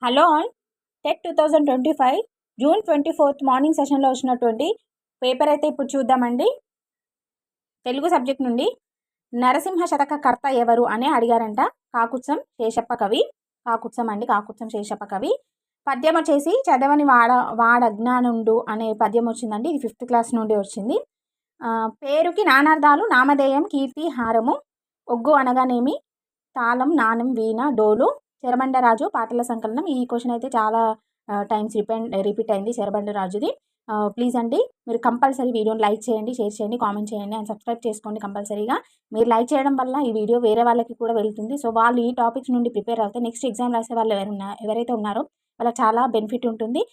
Hello all, TET 2025 June 24 morning సెషన్లో వచ్చినటువంటి paper అయితే ఇప్పుడు చూద్దామండి. తెలుగు సబ్జెక్ట్ నుండి నరసింహ శతక కర్త ఎవరు అని అడిగారంట. కాకుత్సం శేషప్ప కవి. కాకుత్సం శేషప్ప కవి. పద్యం వచ్చేసి చదవని వాడజ్ఞానుండు అనే పద్యం వచ్చిందండి. ఇది 5th క్లాస్ నుండి వచ్చింది. పేరుకి నానార్థాలు నామధేయం కీర్తి హారము. ఒగ్గు అనగానేమి, తాళం నాణం వీణ డోలు. చెరబండరాజు పాటల సంకలనం. ఈ క్వశ్చన్ అయితే చాలా టైమ్స్ రిపీట్ అయింది చెరబండరాజుది. ప్లీజ్ అండి, మీరు కంపల్సరీ వీడియోని లైక్ చేయండి, షేర్ చేయండి, కామెంట్ చేయండి అండ్ సబ్స్క్రైబ్ చేసుకోండి కంపల్సరీగా. మీరు లైక్ చేయడం వల్ల ఈ వీడియో వేరే వాళ్ళకి కూడా వెళ్తుంది. సో వాళ్ళు ఈ టాపిక్స్ నుండి ప్రిపేర్ అవుతే నెక్స్ట్ ఎగ్జామ్ రాసే వాళ్ళు ఎవరైతే ఉన్నారో వాళ్ళకి చాలా బెనిఫిట్ ఉంటుంది.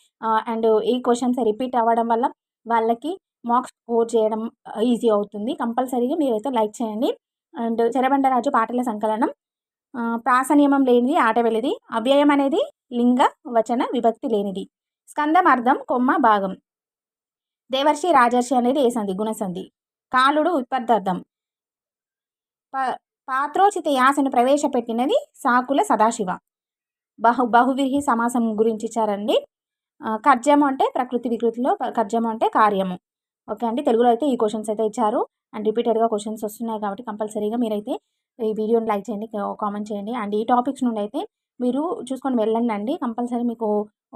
అండ్ ఈ క్వశ్చన్స్ రిపీట్ అవ్వడం వల్ల వాళ్ళకి మార్క్స్ స్కోర్ చేయడం ఈజీ అవుతుంది. కంపల్సరీగా మీరైతే లైక్ చేయండి. అండ్ చెరబండరాజు పాటల సంకలనం. ప్రాస నియమం లేనిది ఆట వెలిది. అవ్యయం అనేది లింగ వచన విభక్తి లేనిది. స్కందం అర్థం కొమ్మ భాగం. దేవర్షి రాజర్షి అనేది ఏ సంధి? గుణసంధి. కాలుడు ఉత్పత్తార్థం. పాత్రోచిత యాసను ప్రవేశపెట్టినది సాకుల సదాశివ. బహువ్రీహి సమాసం గురించి ఇచ్చారండి. కర్జము అంటే ప్రకృతి వికృతిలో కర్జము అంటే కార్యము. ఓకే అండి, తెలుగులో అయితే ఈ క్వశ్చన్స్ అయితే ఇచ్చారు అండ్ రిపీటెడ్గా క్వశ్చన్స్ వస్తున్నాయి కాబట్టి కంపల్సరీగా మీరైతే ఈ వీడియోని లైక్ చేయండి, కామెంట్ చేయండి. అండ్ ఈ టాపిక్స్ నుండి అయితే మీరు చూసుకొని వెళ్ళండి అండి. కంపల్సరీ మీకు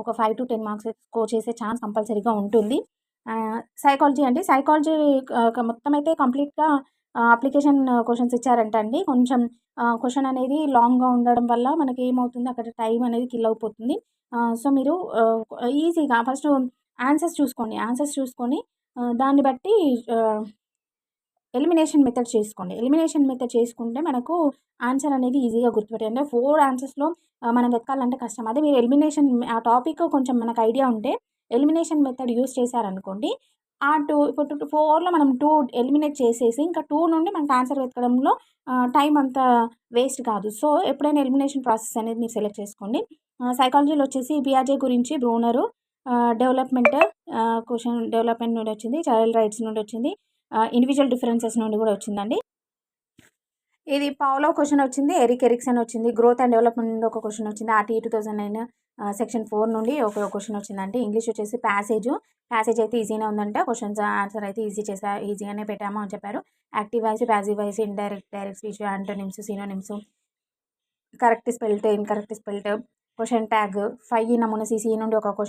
ఒక 5 to 10 మార్క్స్ స్కోర్ చేసే ఛాన్స్ కంపల్సరీగా ఉంటుంది. సైకాలజీ అండి. సైకాలజీ మొత్తం అయితే కంప్లీట్గా అప్లికేషన్ క్వశ్చన్స్ ఇచ్చారంట అండి. కొంచెం క్వశ్చన్ అనేది లాంగ్గా ఉండడం వల్ల మనకి ఏమవుతుంది, అక్కడ టైం అనేది కిల్ అయిపోతుంది. సో మీరు ఈజీగా ఫస్ట్ ఆన్సర్స్ చూసుకొని దాన్ని బట్టి ఎలిమినేషన్ మెథడ్ చేసుకోండి. ఎలిమినేషన్ మెథడ్ చేసుకుంటే మనకు ఆన్సర్ అనేది ఈజీగా గుర్తుపెట్టాలి. అంటే 4 ఆన్సర్స్లో మనం వెతకాలంటే కష్టం. అదే మీరు ఎలిమినేషన్ ఆ టాపిక్ కొంచెం మనకు ఐడియా ఉంటే ఎలిమినేషన్ మెథడ్ యూస్ చేశారనుకోండి, ఆ 2 ఇప్పుడు 4లో మనం 2 ఎలిమినేట్ చేసేసి ఇంకా 2 నుండి మనకు ఆన్సర్ వెతకడంలో టైం అంత వేస్ట్ కాదు. సో ఎప్పుడైనా ఎలిమినేషన్ ప్రాసెస్ అనేది మీరు సెలెక్ట్ చేసుకోండి. సైకాలజీలో వచ్చేసి పియాజే గురించి, బ్రూనరు డెవలప్మెంట్ నుండి వచ్చింది, చైల్డ్ రైట్స్ నుండి వచ్చింది, ఇండివిజువల్ డిఫరెన్సెస్ నుండి కూడా వచ్చిందండి. ఇది పావులో క్వశ్చన్ వచ్చింది, ఎరిక్సన్ వచ్చింది, గ్రోత్ అండ్ డెవలప్మెంట్ నుండి ఒక క్వశ్చన్ వచ్చింది, RTE 2009 సెక్షన్ 4 నుండి ఒక క్వశ్చన్ వచ్చిందండి. ఇంగ్లీష్ వచ్చేసి ప్యాసేజ్ అయితే ఈజీనే ఉందంటే క్వశ్చన్స్ ఆన్సర్ అయితే ఈజీగానే పెట్టాము అని చెప్పారు. Active voice, passive voice, direct speech, antonyms, synonyms, correct spelt, incorrect spelt, question tag, 5 నమూనా CCE నుండి ఒక క్వశ్చన్.